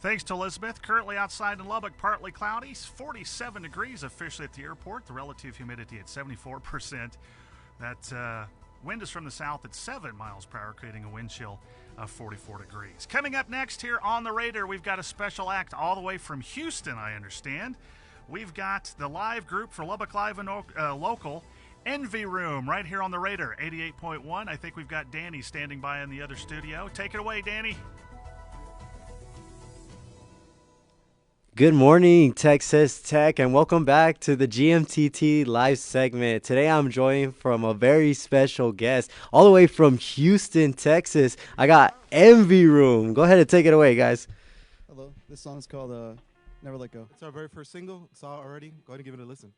Thanks to Elizabeth. Currently outside in Lubbock, partly cloudy, 47 degrees officially at the airport. The relative humidity at 74%. That wind is from the south at 7 miles per hour, creating a wind chill of 44 degrees. Coming up next here on the Radar, we've got a special act all the way from Houston, I understand. We've got the live group for Lubbock Live and Local, Envy Room, right here on the Radar, 88.1. I think we've got Danny standing by in the other studio. Take it away, Danny. Good morning, Texas Tech, and welcome back to the GMTT live segment. Today I'm joined from a very special guest all the way from Houston, Texas. I got Envy Room. Go ahead and take it away, guys. Hello, this song is called Never Let Go. It's our very first single. It's out already. Go ahead and give it a listen.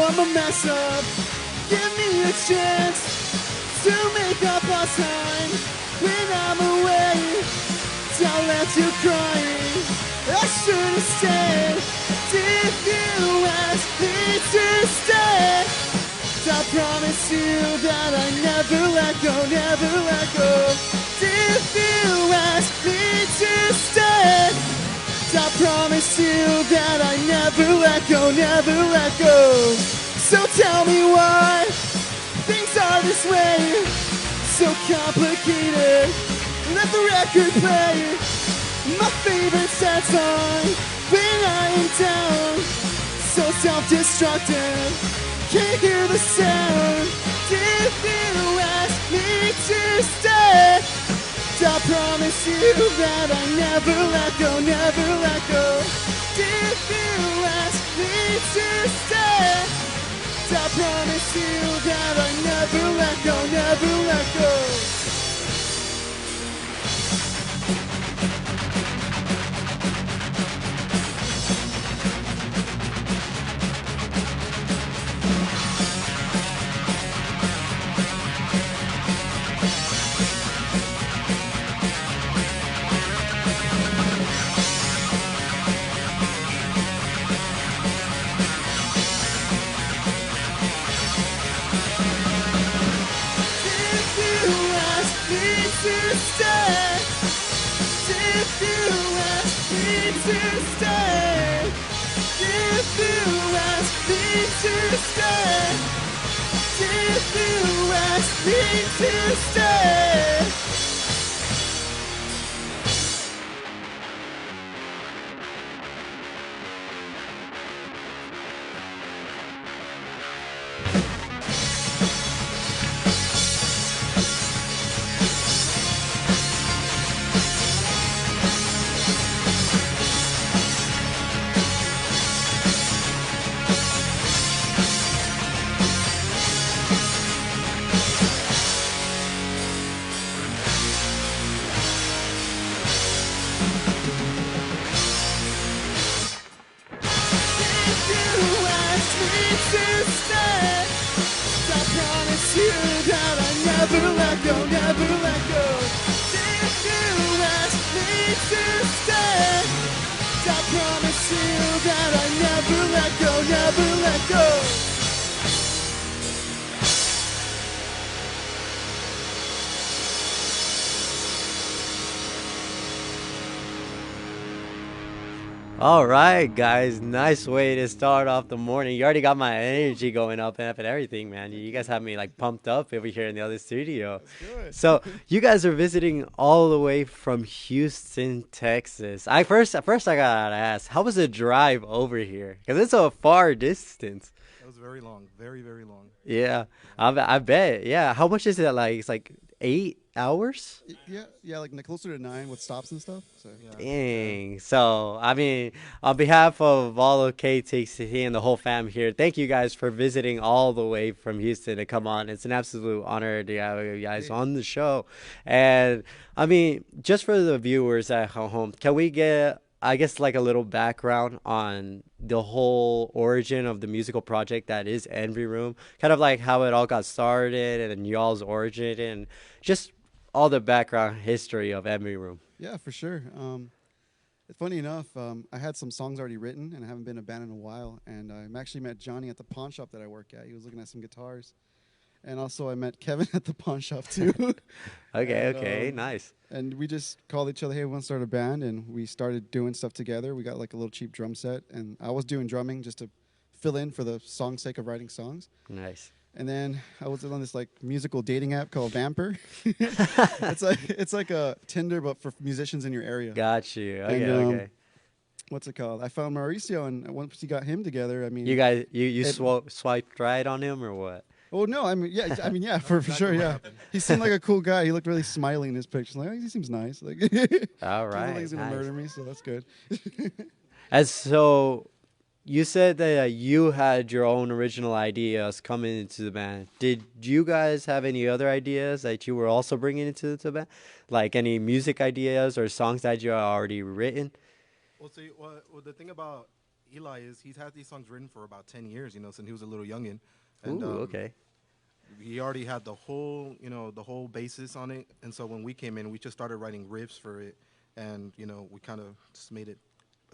I'm a mess up. Give me a chance to make up our time. When I'm away, don't let you crying. I should have stayed. If you ask me to stay, I promise you that I never let go, never let go. If you ask me to stay, I promise you that I never let go, never let go. So tell me why things are this way, so complicated. Let the record play my favorite sad song when I am down. So self-destructive, can't hear the sound. If you ask me to stay, I promise you that I never let go, never let go. If you ask me to stay, I promise you that I never let go, never let go. All right, guys, nice way to start off the morning. You already got my energy going up and everything, man. You guys have me like pumped up over here in the other studio. That's good. So you guys are visiting all the way from Houston, Texas. First I gotta ask, how was the drive over here? Because it's a far distance. That was very long, very, very long. Yeah, I bet. Yeah, how much is it? Like it's like 8 hours? Yeah, like closer to 9 with stops and stuff. So yeah. Dang. So, I mean, on behalf of all of KTXT and the whole fam here, thank you guys for visiting all the way from Houston to come on. It's an absolute honor to have you guys on the show. And, I mean, just for the viewers at home, can we get I guess like a little background on the whole origin of the musical project that is Envy Room, kind of like how it all got started and y'all's origin and just all the background history of Envy Room. Yeah, for sure. Funny enough, I had some songs already written, and I haven't been in a band in a while. And I actually met Johnny at the pawn shop that I work at. He was looking at some guitars, and also I met Kevin at the pawn shop too. Okay, And, okay, nice. And we just called each other, hey, we want to start a band, and we started doing stuff together. We got like a little cheap drum set, and I was doing drumming just to fill in for the song's sake of writing songs. Nice. And then I was on this like musical dating app called Vamper. It's like a Tinder but for musicians in your area. Got you. Okay, And, okay. What's it called? I found Mauricio, and once we got him together, I mean, You guys, you it- swiped right on him or what? oh no, yeah, for sure, yeah. He seemed like a cool guy. He looked really smiley in his pictures. Like, oh, he seems nice. Like, All doesn't look like right, he's gonna nice. murder me, so that's good. And so you said that you had your own original ideas coming into the band. Did you guys have any other ideas that you were also bringing into the band? Like any music ideas or songs that you already written? Well, see, well, the thing about Eli is he's had these songs written for about 10 years, since he was a little youngin'. And, Ooh, okay. He already had the whole, the whole basis on it. And so when we came in, we just started writing riffs for it. And, we kind of just made it.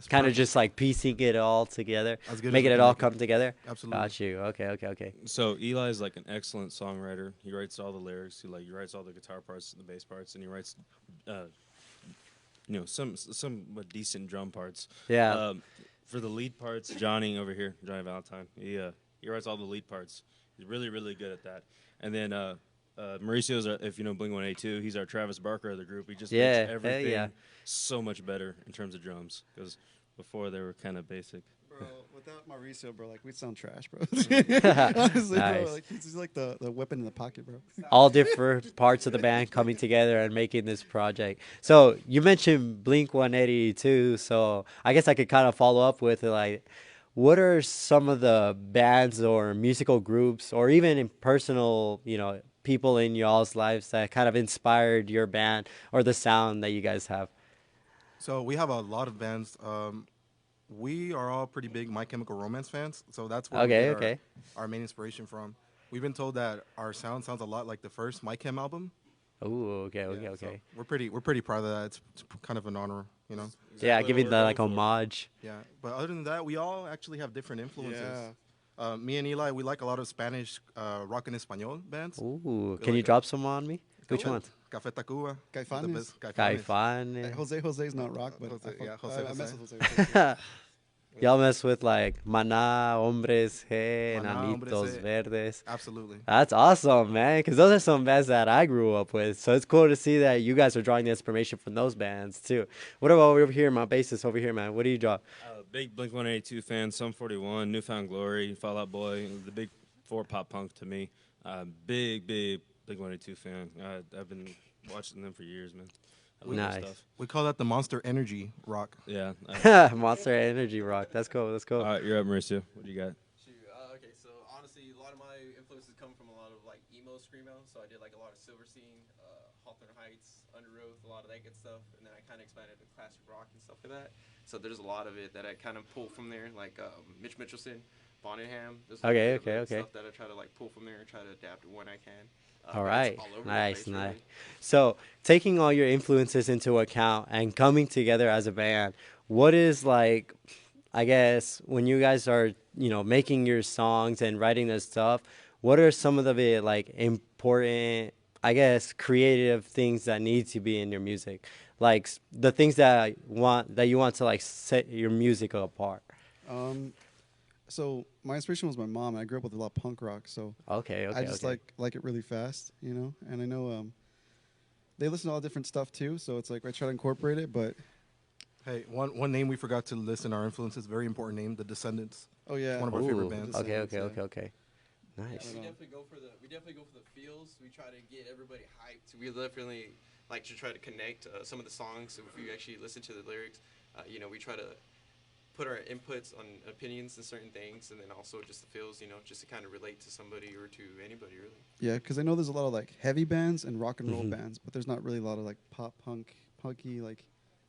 Kind of just like piecing it all together, As good as making we it can all make it. come together. Absolutely. Got you. Okay, okay, okay. So Eli is like an excellent songwriter. He writes all the lyrics. He writes all the guitar parts and the bass parts, and he writes, some decent drum parts. Yeah. For the lead parts, Johnny over here, Johnny Valentine, he writes all the lead parts. He's really, really good at that. And then Mauricio's, if you know Blink-182, he's our Travis Barker of the group. He just Yeah, makes everything yeah. so much better in terms of drums, because before they were kind of basic. Bro, without Mauricio, bro, like we'd sound trash, bro. Honestly, Nice. bro, like he's like the weapon in the pocket, bro. All different parts of the band coming together and making this project. So you mentioned Blink 182, so I guess I could kind of follow up with like, what are some of the bands or musical groups or even in personal, people in y'all's lives that kind of inspired your band or the sound that you guys have? So we have a lot of bands. We are all pretty big My Chemical Romance fans, so that's where Okay, we get okay. our main inspiration from. We've been told that our sound sounds a lot like the first My Chem album. Ooh, okay, okay, Yeah, okay. so we're pretty proud of that. It's kind of an honor, Yeah, Exactly giving what the we're like going for. homage. Yeah, but other than that, we all actually have different influences. Yeah. Me and Eli, we like a lot of Spanish rock en español bands. Ooh, Feel can you like drop some on me? Which Café- ones? Café Tacuba. Caifanes? the best- Caifanes. Jose's not rock, but Jose- I, fuck- yeah, Jose, I mess Jose. with Jose. Y'all mess with like Maná, Hombres G, Maná, Hombres Enanitos G. Verdes. Absolutely. That's awesome, man. Because those are some bands that I grew up with. So it's cool to see that you guys are drawing the inspiration from those bands too. What about over here, my bassist over here, man? What do you draw? Big Blink-182 fan, Sum 41, Newfound Glory, Fall Out Boy, the big four pop punk to me. Big Blink-182 fan. I've been watching them for years, man. I love their Nice. stuff. We call that the Monster Energy rock. Yeah. Monster Energy Rock. That's cool. That's cool. All right, you're up, Mauricio. What do you got? Shoot, okay, so honestly, a lot of my influences come from a lot of like emo, screamo. So I did like a lot of Silverstein, Hawthorne Heights, Underoath, a lot of that good stuff, and then I kind of expanded to classic rock and stuff like that. So there's a lot of it that I kind of pull from there, like Mitch Mitchelson, Bonningham. There's a Okay, little bit of okay. Stuff that I try to like pull from there and try to adapt it when I can. All but right. it's all over the Nice, place, nice. really. So, taking all your influences into account and coming together as a band, what is like, I guess, when you guys are, making your songs and writing this stuff, what are some of the like important, I guess, creative things that need to be in your music? Like the things that you want to like set your music apart. So my inspiration was my mom. And I grew up with a lot of punk rock, so Okay, okay, I just okay. like it really fast, And I know they listen to all different stuff too, so it's like I try to incorporate it. But Hey, one name we forgot to list in our influences, very important name, The Descendants. oh yeah, One of our favorite Ooh, bands. Okay, okay, Descendants, okay, yeah. okay. Nice. We definitely go for the feels. We try to get everybody hyped. We definitely like to try to connect some of the songs. If you actually listen to the lyrics, we try to put our inputs on opinions and certain things, and then also just the feels. Just to kind of relate to somebody or to anybody really. Yeah, because I know there's a lot of like heavy bands and rock and roll Mhm. bands, but there's not really a lot of like pop punky like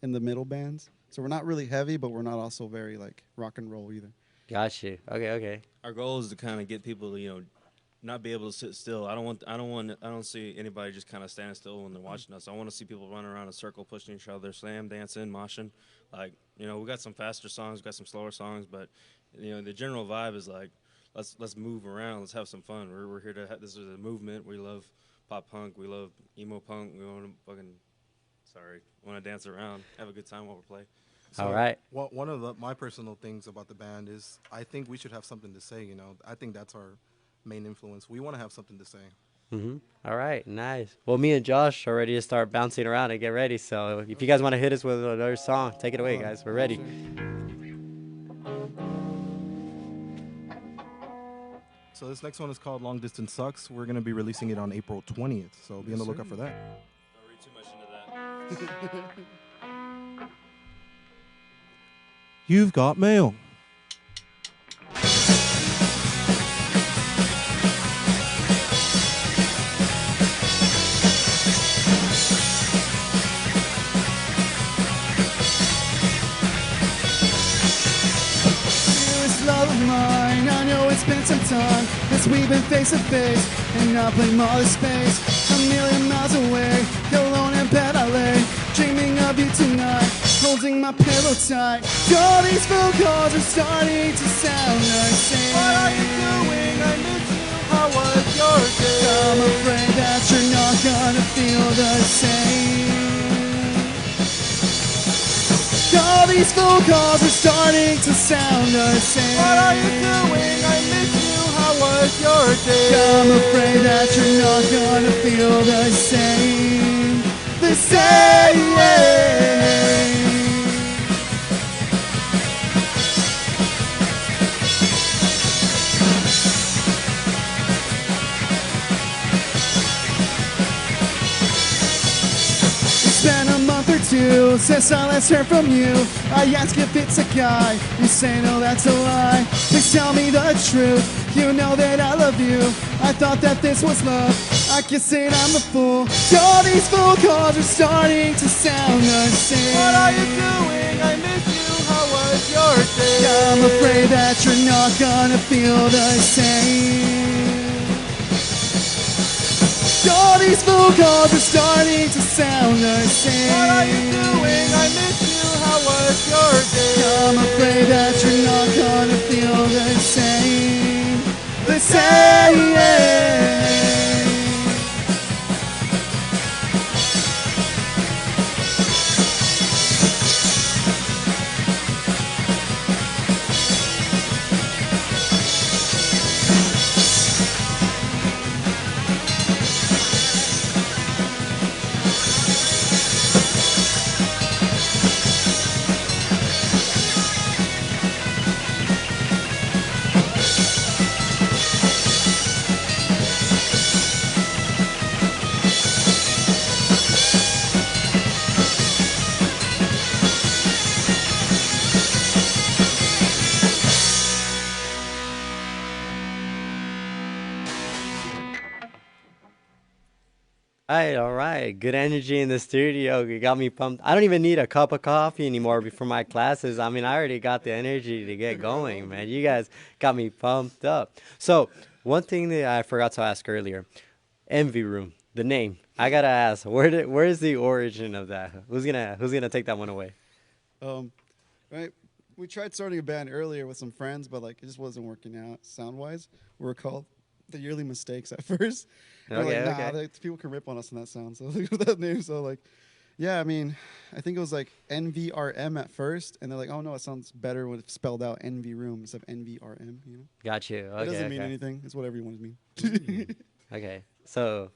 in the middle bands. So we're not really heavy, but we're not also very like rock and roll either. Got you. Okay. Our goal is to kind of get people to, not be able to sit still. I don't see anybody just kind of standing still when they're watching us. I want to see people running around in a circle, pushing each other, slam, dancing, moshing. Like, we got some faster songs, we got some slower songs, but the general vibe is like, let's move around, let's have some fun. We're here to this is a movement. We love pop punk, we love emo punk. We want to want to dance around, have a good time while we play. All right. One of my personal things about the band is I think we should have something to say. I think that's our main influence. We want to have something to say. All right, nice. Well, me and Josh are ready to start bouncing around and get ready. So if you guys want to hit us with another song, take it away, guys. We're ready. So this next one is called Long Distance Sucks. We're going to be releasing it on April 20th, so be on the lookout for that. Don't read too much into that. You've got mail. Love of mine, I know it's been some time since we've been face to face, and I blame all the space. A million miles away, alone in bed I lay, dreaming of you tonight, holding my pillow tight. All these phone calls are starting to sound the same. What are you doing? I miss you. How was your day? I'm afraid that you're not gonna feel the same. All these phone calls are starting to sound the same. What are you doing? I miss you. How was your day? I'm afraid that you're not gonna feel the same. The same. It's been a month or two since I last heard from you. I ask if it's a guy, you say no, that's a lie. Please tell me the truth, you know that I love you. I thought that this was love, I guess that I'm a fool. All these phone calls are starting to sound the same. What are you doing? I miss you. How was your day? I'm afraid that you're not gonna feel the same. All these phone calls are starting to sound the same. What are you doing? I miss you. How was your day? I'm afraid that you're not gonna feel the same. The same. All right. Good energy in the studio. You got me pumped. I don't even need a cup of coffee anymore before my classes. I mean, I already got the energy to get going, man. You guys got me pumped up. So, one thing that I forgot to ask earlier, Envy Room, the name. I gotta ask, where is the origin of that? Who's gonna take that one away? Right. We tried starting a band earlier with some friends, but like it just wasn't working out sound wise. We were called the Yearly Mistakes at first. We're Okay, like, nah, okay. people can rip on us in that sound. So look at that name. So like, yeah, I mean, I think it was like NVRM at first, and they're like, oh no, it sounds better when it's spelled out NV Room instead of NVRM. You know, Got you. Okay. it doesn't mean okay. anything. It's what everyone means. Okay. So,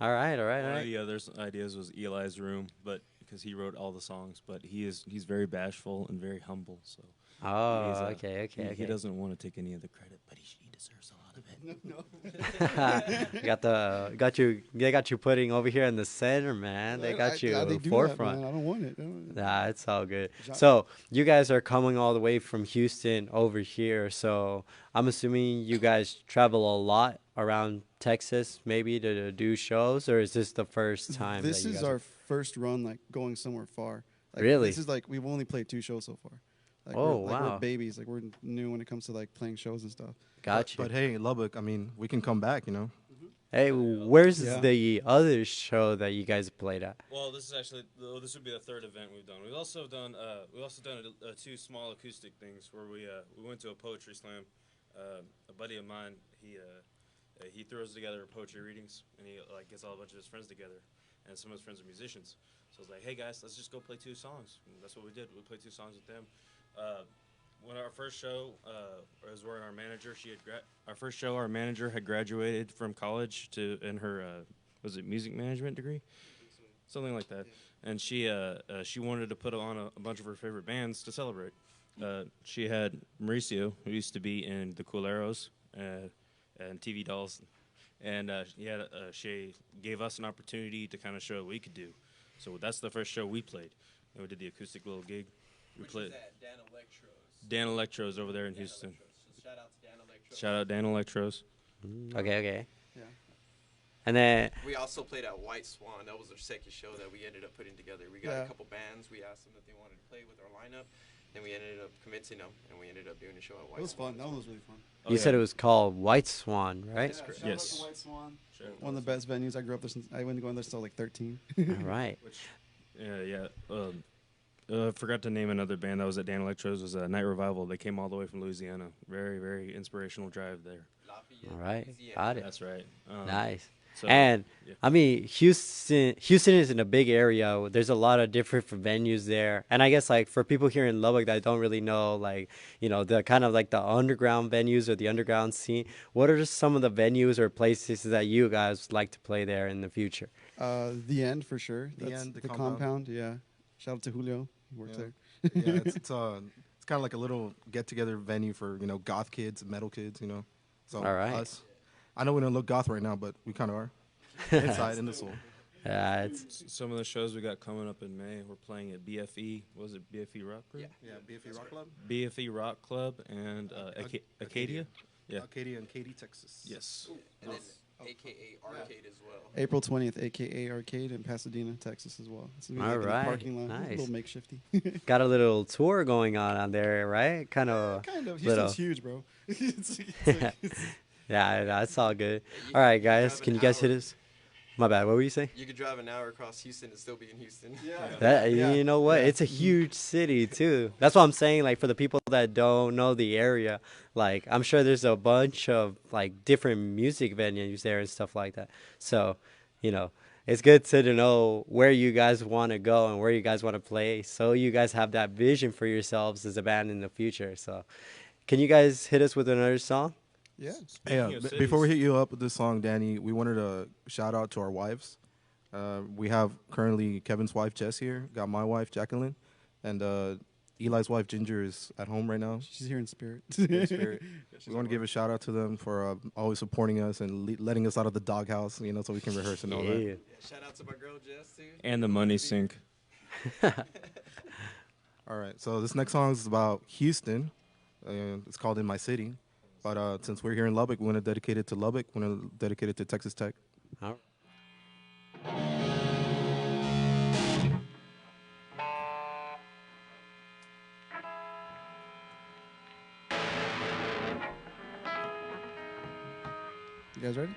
all right. One of the other ideas was Eli's Room, but because he wrote all the songs, but he's very bashful and very humble. So Oh, he's, okay. he doesn't want to take any of the credit, but he deserves a lot of it. They got you putting over here in the center, man. They got you they do forefront. That, man. I don't want it. Nah, it's all good. So you guys are coming all the way from Houston over here. So I'm assuming you guys travel a lot around Texas, maybe to do shows, or is this the first time? This that you is guys our first run, like going somewhere far. Like, Really? This is like we've only played 2 shows so far. Like, Oh, we're, like, wow. we're babies. Like we're new when it comes to like playing shows and stuff. Gotcha. But hey, Lubbock, I mean, we can come back, you know. Hey, where's Yeah. the other show that you guys played at? Well, this is actually this would be the 3rd event we've done. We've also done 2 small acoustic things where we went to a poetry slam. A buddy of mine, he throws together poetry readings, and he like gets all a bunch of his friends together, and some of his friends are musicians. So I was like, hey guys, let's just go play 2 songs. And that's what we did. We played 2 songs with them. When our first show was where our manager, our first show, our manager had graduated from college in her was it music management degree, something like that, and she wanted to put on a bunch of her favorite bands to celebrate. She had Mauricio, who used to be in the Culeros and TV Dolls, and she gave us an opportunity to kind of show what we could do. So that's the first show we played, and we did the acoustic little gig. We played. Dan Electro's over there in Houston. Shout out to Dan Electro. Shout out Dan Electro's. Okay. Yeah. And then, We also played at White Swan. That was our second show that we ended up putting together. We got Yeah. a couple bands. We asked them if they wanted to play with our lineup, and we ended up convincing them, and we ended up doing a show at White It was Swan. fun. That one was really fun. you said it was called White Swan, right? Yeah, shout Yes. out to White Swan. Sure. One of the best venues. I grew up there since I went going there still like 13. All right. Yeah. I forgot to name another band that was at Dan Electro's. Was Night Revival. They came all the way from Louisiana. Very, very inspirational drive there. Lafayette, All right. Louisiana. Got it. That's right. Nice. So, And yeah. I mean, Houston is in a big area. There's a lot of different venues there, and I guess like for people here in Lubbock that don't really know, like the kind of like the underground venues or the underground scene. What are just some of the venues or places that you guys like to play there in the future? The End for sure. The That's End, the the Compound. compound. Yeah. Shout out to Julio. He works Yeah. there. Yeah, it's kind of like a little get-together venue for goth kids, metal kids, So All right. us, I know we don't look goth right now, but we kind of are inside in the soul. It's Some of the shows we got coming up in May, we're playing at BFE. What was it BFE Rock Group? Yeah. Yeah, BFE Rock Club, BFE Rock Club and Acadia. Yeah. Arcadia and Katy, Texas. Yes. And then AKA Arcade as well. April 20th, aka Arcade in Pasadena, Texas as well. It's gonna be All like in the right. parking lot. Nice. A little makeshifty. got a little tour going on there, right? Kind of. Kind of. little. Houston's huge, bro. it's Yeah, that's all good. All right, guys, can you guys hit us? My bad. What were you saying? You could drive an hour across Houston and still be in Houston. You know what? It's a huge city too. That's what I'm saying. Like for the people that don't know the area, like I'm sure there's a bunch of like different music venues there and stuff like that. So, it's good to know where you guys want to go and where you guys want to play, so you guys have that vision for yourselves as a band in the future. So, can you guys hit us with another song? Yeah. Hey, Speaking of before we cities- hit you up with this song, Danny, we wanted to shout out to our wives. We have currently Kevin's wife, Jess, here. Got my wife, Jacqueline. And Eli's wife, Ginger, is at home right now. She's here in spirit. In spirit. We want to give a shout out to them for always supporting us and letting us out of the doghouse, so we can rehearse and all that. Yeah. Shout out to my girl Jess too. And the money sink. All right, so this next song is about Houston. It's called In My City. But since we're here in Lubbock, we want to dedicate it to Lubbock. We want to dedicate it to Texas Tech. All You guys ready?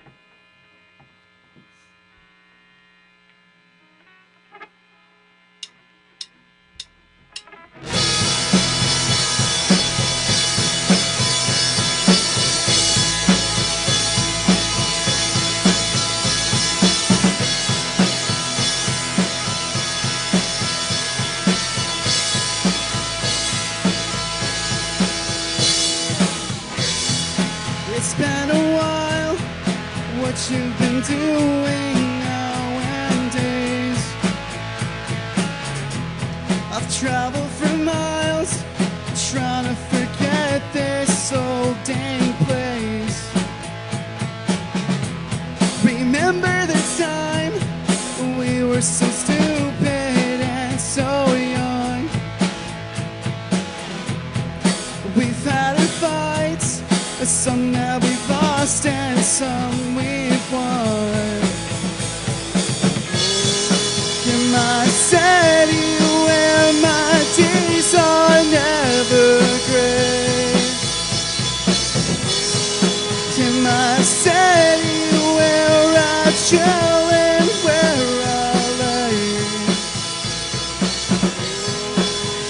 It's been a while. What you've been doing nowadays? I've traveled for miles, trying to forget this old dang place. Remember the time we were so stupid and so young. We've had our fights, some that we've lost and some we've won. In my city where chilling where I lay.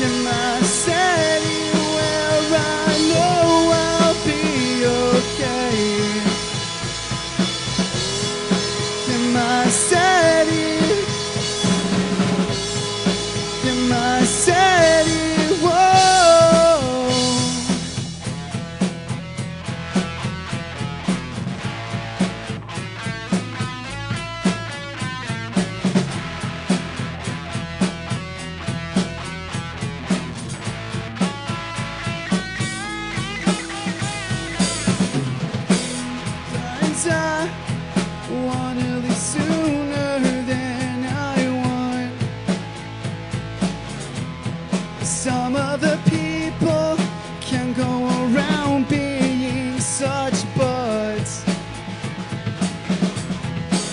In my city where I know I'll be okay. In my city, whoa. Times I wanna leave sooner than I want. Some of the people can go around being such butts.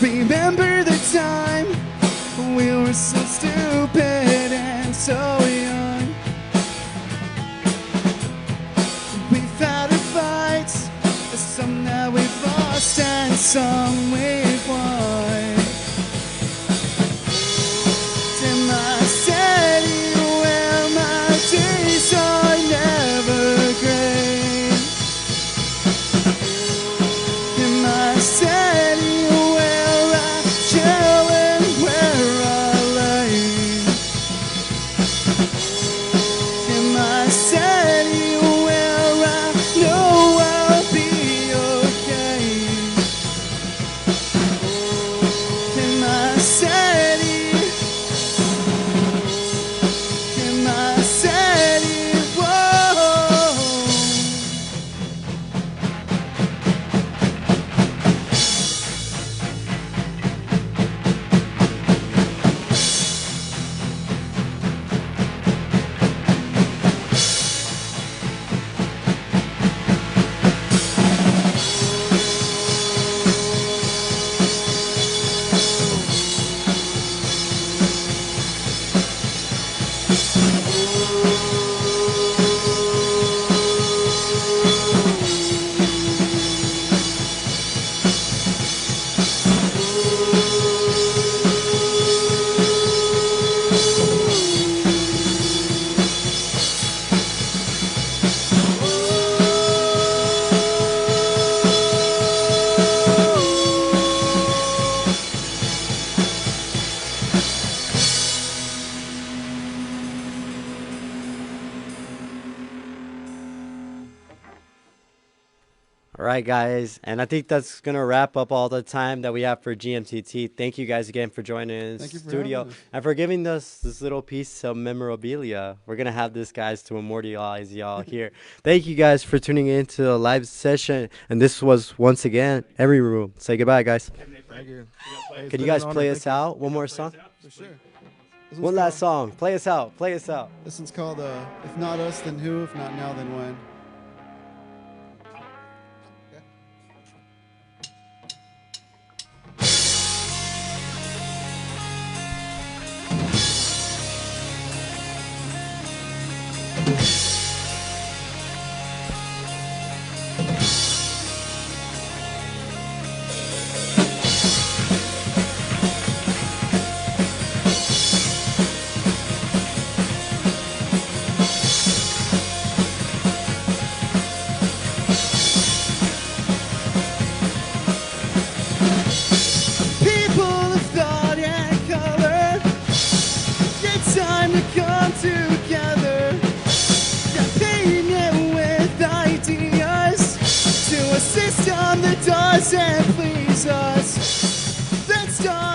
Remember the time we were so stupid and so young. We've had our fights, some that we've lost and some we've won. In my city where my days are never gray. In my city where I chill and where I lay. In my city where I know I'll be okay. In my city, whoa. All right, guys, and I think that's gonna wrap up all the time that we have for GMTT. Thank you guys again for joining in the Thank you for studio having us. and for giving us this little piece of memorabilia. We're gonna have this, guys, to immortalize y'all here. Thank you guys for tuning in to the live session, and this was once again Every Room. Say goodbye, guys. Thank you. Can you guys play us out? One more song. For sure. This One one's last called- song. Play us out. Play us out. This one's called If Not Us, Then Who? If Not Now, Then When? People of thought and color, it's time to come together. Campaigning with ideas to a system that doesn't please us. Let's start.